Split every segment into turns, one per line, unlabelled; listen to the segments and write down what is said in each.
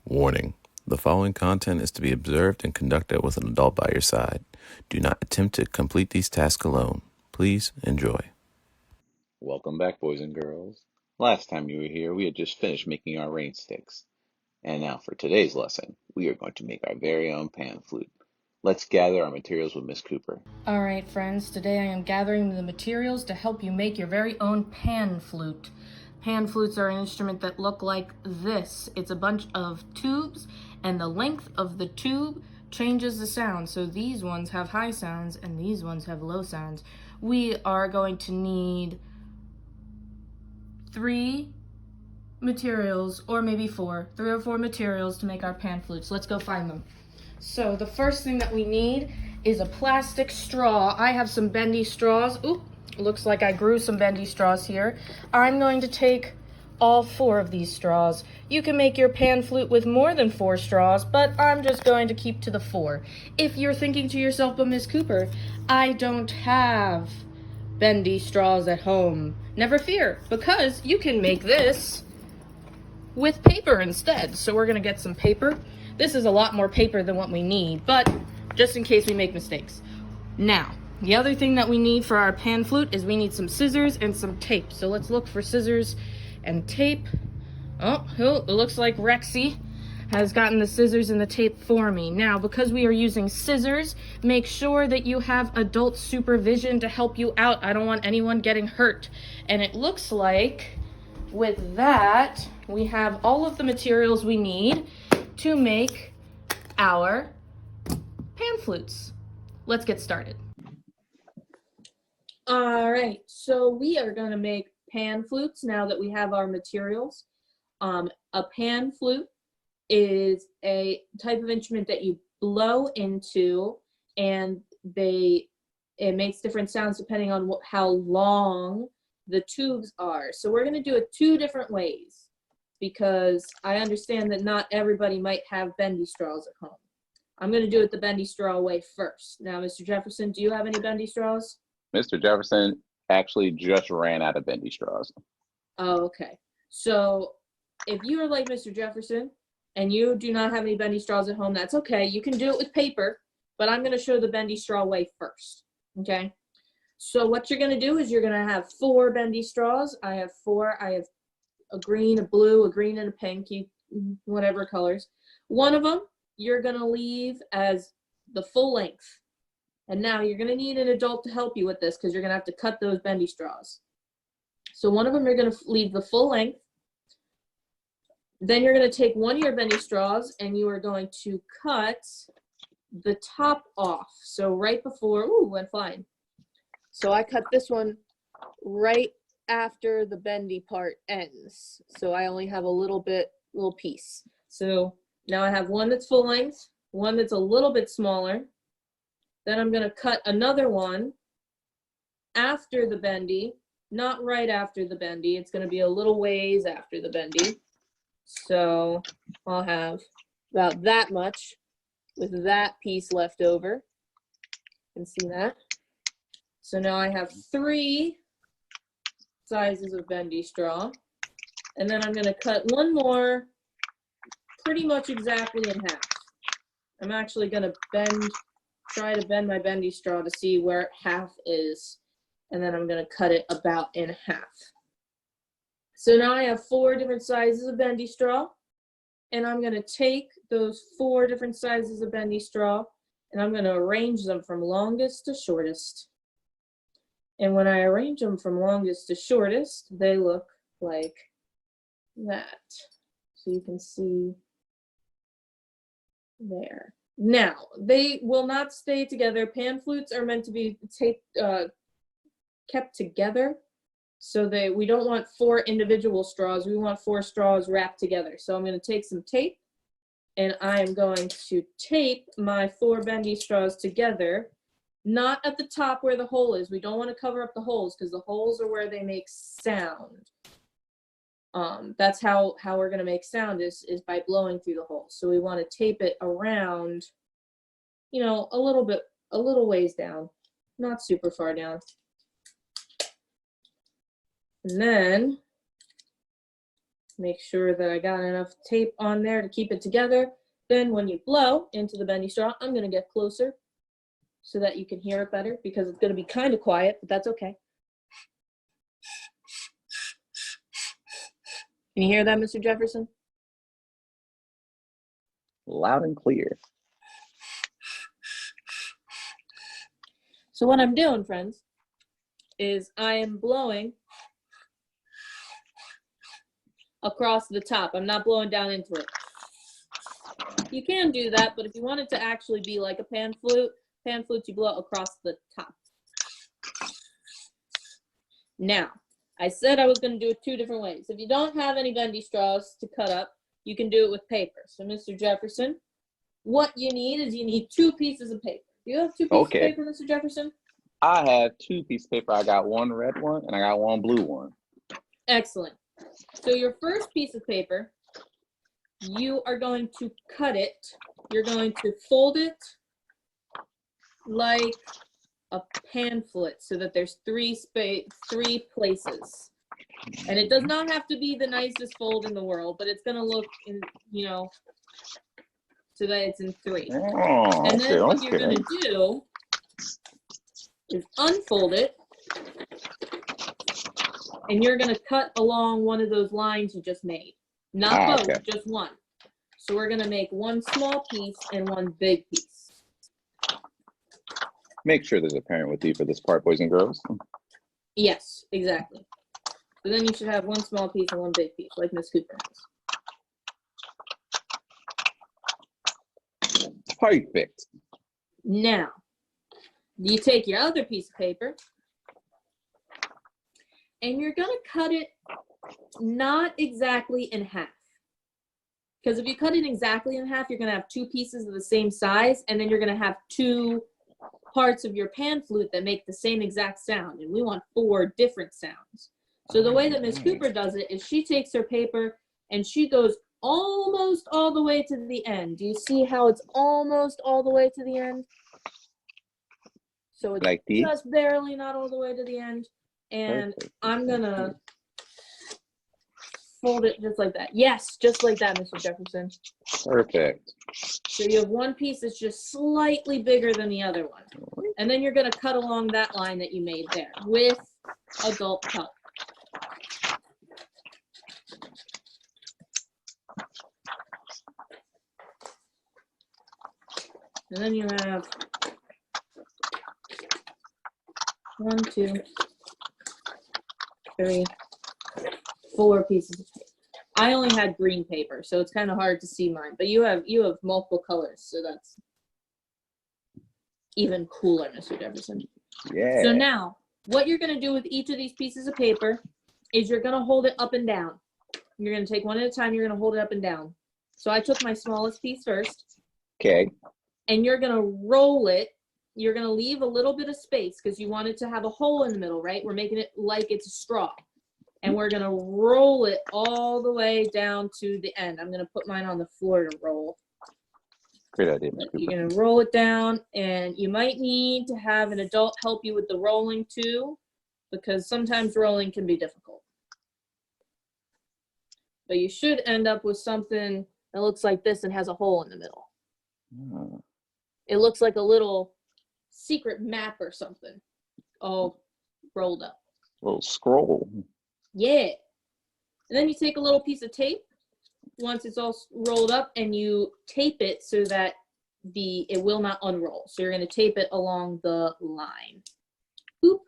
Warning: the following content is to be observed and conducted with an adult by your side. Do not attempt to complete these tasks alone. Please enjoy.
Welcome back, boys and girls. Last time you were here, we had just finished making our rain sticks. And now for today's lesson, we are going to make our very own pan flute. Let's gather our materials with Miss Cooper.
Alright, friends, today I am gathering the materials to help you make your very own pan flute. Pan flutes are an instrument that look like this. It's a bunch of tubes, and the length of the tube changes the sound. So these ones have high sounds, and these ones have low sounds. We are going to need 3 materials, or maybe 4, 3 or 4 materials to make our pan flutes. Let's go find them. So the first thing that we need is a plastic straw. I have some bendy straws. Oop, looks like I grew some bendy straws here. I'm going to take all 4 of these straws. You can make your pan flute with more than 4 straws, but I'm just going to keep to the 4. If you're thinking to yourself, but Miss Cooper, I don't have bendy straws at home. Never fear, because you can make this with paper instead. So we're gonna get some paper. This is a lot more paper than what we need, but just in case we make mistakes. Now, the other thing that we need for our pan flute is we need some scissors and some tape. So let's look for scissors and tape. Oh, it looks like Rexy has gotten the scissors and the tape for me. Now, because we are using scissors, make sure that you have adult supervision to help you out. I don't want anyone getting hurt. And it looks like with that, we have all of the materials we need to make our pan flutes. Let's get started. All right, so we are going to make pan flutes now that we have our materials. A pan flute is a type of instrument that you blow into, and it makes different sounds depending on how long the tubes are. So we're going to do it 2 different ways, because I understand that not everybody might have bendy straws at home. I'm going to do it the bendy straw way first. Now, Mr. Jefferson, do you have any bendy straws?
Mr. Jefferson actually just ran out of bendy straws.
Oh, okay. So if you are like Mr. Jefferson and you do not have any bendy straws at home, that's okay. You can do it with paper, but I'm going to show the bendy straw way first. Okay. So what you're going to do is you're going to have 4 bendy straws. I have 4. I have a green, a blue, a green, and a pink, whatever colors. One of them you're going to leave as the full length. And now you're going to need an adult to help you with this, because you're going to have to cut those bendy straws. So one of them you're going to leave the full length. Then you're going to take one of your bendy straws and you are going to cut the top off. So right before, went flying. So I cut this one right after the bendy part ends. So I only have a little piece. So now I have one that's full length, one that's a little bit smaller. Then I'm going to cut another one after the bendy, not right after the bendy. It's going to be a little ways after the bendy. So I'll have about that much with that piece left over. You can see that. So now I have 3 sizes of bendy straw. And then I'm going to cut one more pretty much exactly in half. I'm actually going to try to bend my bendy straw to see where half is. And then I'm going to cut it about in half. So now I have 4 different sizes of bendy straw. And I'm going to take those 4 different sizes of bendy straw and I'm going to arrange them from longest to shortest. And when I arrange them from longest to shortest, they look like that. So you can see there. Now, they will not stay together. Pan flutes are meant to be kept together. So we don't want 4 individual straws. We want 4 straws wrapped together. So I'm going to take some tape and I am going to tape my 4 bendy straws together, not at the top where the hole is. We don't want to cover up the holes, because the holes are where they make sound. That's how we're going to make sound is by blowing through the holes. So we want to tape it around, a little ways down, not super far down. And then make sure that I got enough tape on there to keep it together. Then when you blow into the bendy straw, I'm going to get closer so that you can hear it better because it's going to be kind of quiet, but that's okay. Can you hear that, Mr. Jefferson?
Loud and clear.
So what I'm doing, friends, is I am blowing across the top. I'm not blowing down into it. You can do that, but if you want it to actually be like a pan flute, you blow across the top. Now, I said I was going to do it 2 different ways. If you don't have any bendy straws to cut up, you can do it with paper. So, Mr. Jefferson, what you need is you need 2 pieces of paper. Do you have 2 pieces of paper, Mr. Jefferson?
I have 2 pieces of paper. I got 1 red one and I got 1 blue one.
Excellent. So your first piece of paper, you are going to cut it. You're going to fold it like a pamphlet so that there's 3 places. And it does not have to be the nicest fold in the world, but it's going to look, so that it's in 3.
Oh,
and then what you're going to do is unfold it, and you're going to cut along one of those lines you just made. Not both, just one. So we're going to make 1 small piece and 1 big piece.
Make sure there's a parent with you for this part, boys and girls.
Yes, exactly. So then you should have 1 small piece and 1 big piece, like Miss Cooper has.
Perfect.
Now, you take your other piece of paper, and you're going to cut it not exactly in half. Because if you cut it exactly in half, you're going to have 2 pieces of the same size, and then you're going to have 2 parts of your pan flute that make the same exact sound, and we want 4 different sounds. So the way that Miss Cooper does it is she takes her paper and she goes almost all the way to the end. Do you see how it's almost all the way to the end? So it's like just barely not all the way to the end. And I'm gonna fold it just like that. Yes, just like that, Mr. Jefferson.
Perfect.
So you have 1 piece that's just slightly bigger than the other one. And then you're gonna cut along that line that you made there with adult help. And then you have 1, 2, 3, 4 pieces of paper. I only had green paper, so it's kind of hard to see mine. But you have multiple colors, so that's even cooler, Mr. Jefferson.
Yeah.
So now, what you're going to do with each of these pieces of paper is you're going to hold it up and down. You're going to take one at a time. You're going to hold it up and down. So I took my smallest piece first.
Okay.
And you're going to roll it. You're going to leave a little bit of space because you want it to have a hole in the middle, right? We're making it like it's a straw. And we're going to roll it all the way down to the end. I'm going to put mine on the floor to roll.
Great idea.
You're going to roll it down, and you might need to have an adult help you with the rolling too, because sometimes rolling can be difficult. But you should end up with something that looks like this and has a hole in the middle.
Oh.
It looks like a little secret map or something, all rolled up.
A little scroll.
Yeah. And then you take a little piece of tape once it's all rolled up, and you tape it so that it will not unroll. So you're going to tape it along the line. Boop.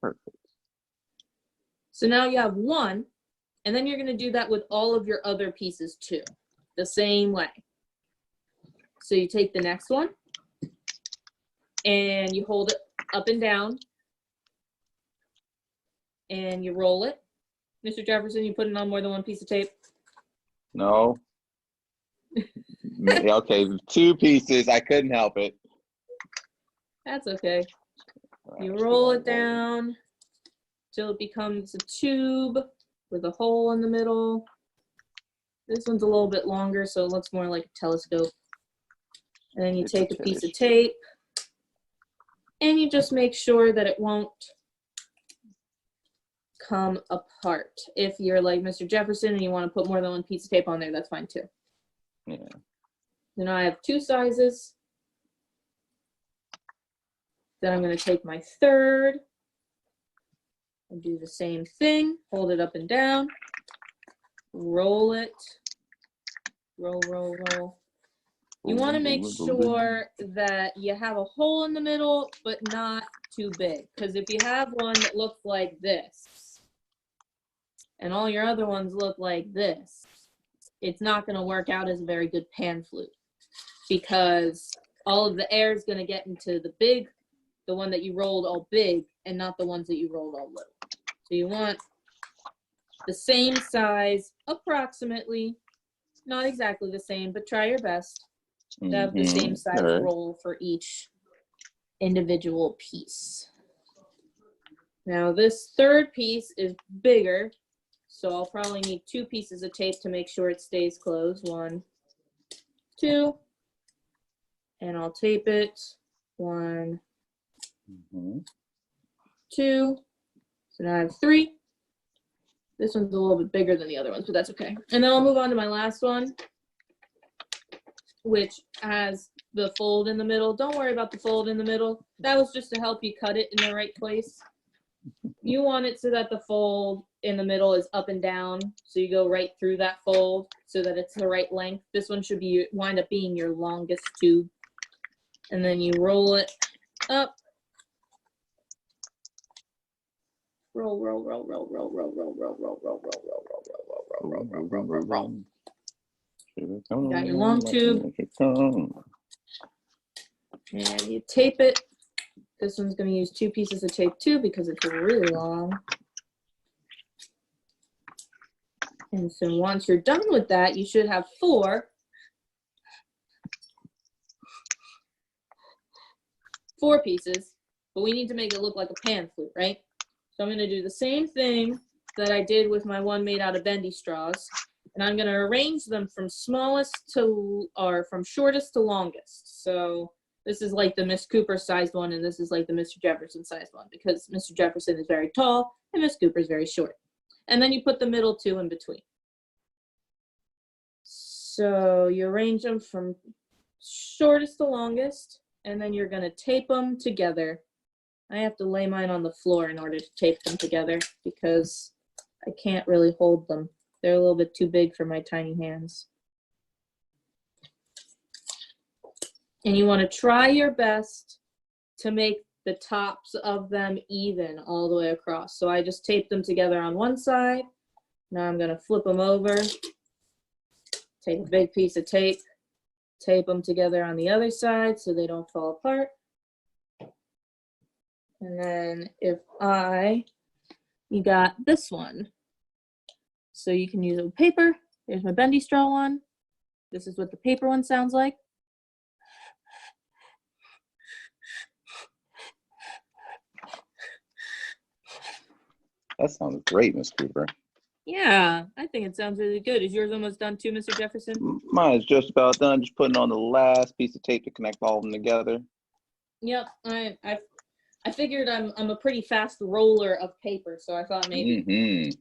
Perfect.
So now you have 1, and then you're going to do that with all of your other pieces too, the same way. So you take the next one, and you hold it up and down, and you roll it. Mr. Jefferson, you put it on more than 1 piece of tape?
No. Okay, 2 pieces. I couldn't help it.
That's okay. You roll it down till it becomes a tube with a hole in the middle. This one's a little bit longer, so it looks more like a telescope. And then you take a piece of tape And you just make sure that it won't come apart. If you're like Mr. Jefferson and you want to put more than one piece of tape on there, that's fine too.
Yeah.
Then I have 2 sizes. Then I'm going to take my third and do the same thing. Hold it up and down. Roll it. Roll, roll, roll. You want to make sure that you have a hole in the middle, but not too big. Because if you have one that looks like this, and all your other ones look like this, it's not going to work out as a very good pan flute. Because all of the air is going to get into the one that you rolled all big, and not the ones that you rolled all little. So you want the same size, approximately, not exactly the same, but try your best to have the same size roll for each individual piece. Now this third piece is bigger, so I'll probably need 2 pieces of tape to make sure it stays closed. 1, 2, and I'll tape it. 1, 2. So now I have 3. This one's a little bit bigger than the other ones, but that's okay. And then I'll move on to my last one, which has the fold in the middle. Don't worry about the fold in the middle. That was just to help you cut it in the right place. You want it so that the fold in the middle is up and down, so you go right through that fold so that it's the right length. This one should be wind up being your longest tube. And then you roll it up. Roll, roll, roll, roll, roll, roll, roll, roll, roll, roll, roll, roll, roll, roll, roll, roll, roll, roll, roll. You got your long tube. And you tape it. This one's going to use 2 pieces of tape too because it's really long. And so once you're done with that, you should have 4 pieces, but we need to make it look like a pan flute, right? So I'm going to do the same thing that I did with my one made out of bendy straws, and I'm going to arrange them from shortest to longest. So this is like the Miss Cooper sized one, and this is like the Mr. Jefferson sized one, because Mr. Jefferson is very tall and Miss Cooper is very short. And then you put the middle 2 in between. So you arrange them from shortest to longest, and then you're going to tape them together. I have to lay mine on the floor in order to tape them together because I can't really hold them. They're a little bit too big for my tiny hands. And you want to try your best to make the tops of them even all the way across. So I just taped them together on one side. Now I'm going to flip them over, take a big piece of tape, tape them together on the other side so they don't fall apart. And then you got this one. So you can use it with paper. Here's my bendy straw one. This is what the paper one sounds like.
That sounds great, Miss Cooper.
Yeah, I think it sounds really good. Is yours almost done too, Mr. Jefferson?
Mine is just about done. Just putting on the last piece of tape to connect all of them together.
Yep, I figured I'm a pretty fast roller of paper, so I thought maybe.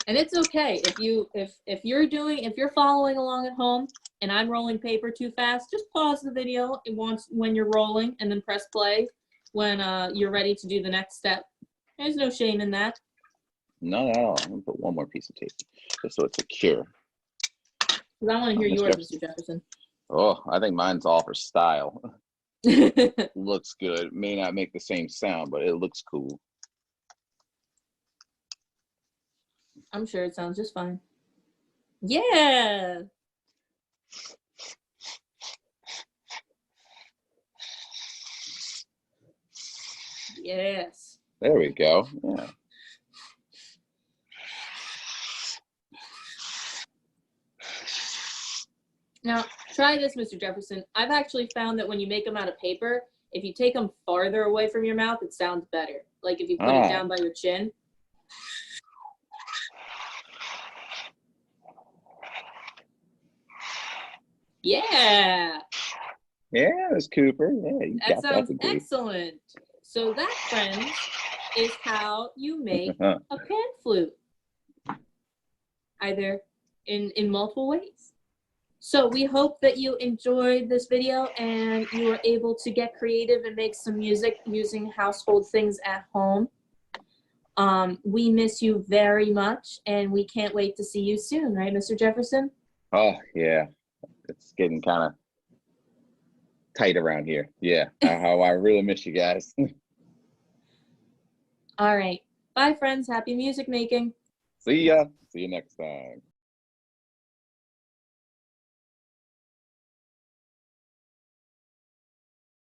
And it's okay if you're following along at home and I'm rolling paper too fast, just pause the video when you're rolling and then press play when you're ready to do the next step. There's no shame in that.
Not at all. I'm gonna put one more piece of tape just so it's secure.
Because I want to hear yours, Mr. Jefferson.
Oh, I think mine's all for style. Looks good. May not make the same sound, but it looks cool.
I'm sure it sounds just fine. Yeah. Yes.
There we go. Yeah.
Now, try this, Mr. Jefferson. I've actually found that when you make them out of paper, if you take them farther away from your mouth, it sounds better. Like if you put it down by your chin. Yeah.
Yeah, Miss Cooper. Yeah, you
That
got that
sounds
degree.
excellent. So that, friends, is how you make
Uh-huh.
a pan flute, either in multiple ways. So we hope that you enjoyed this video and you were able to get creative and make some music using household things at home. We miss you very much, and we can't wait to see you soon, right, Mr. Jefferson?
Oh, yeah. It's getting kind of tight around here. Yeah. I really miss you guys.
All right. Bye, friends. Happy music making.
See ya. See you next time.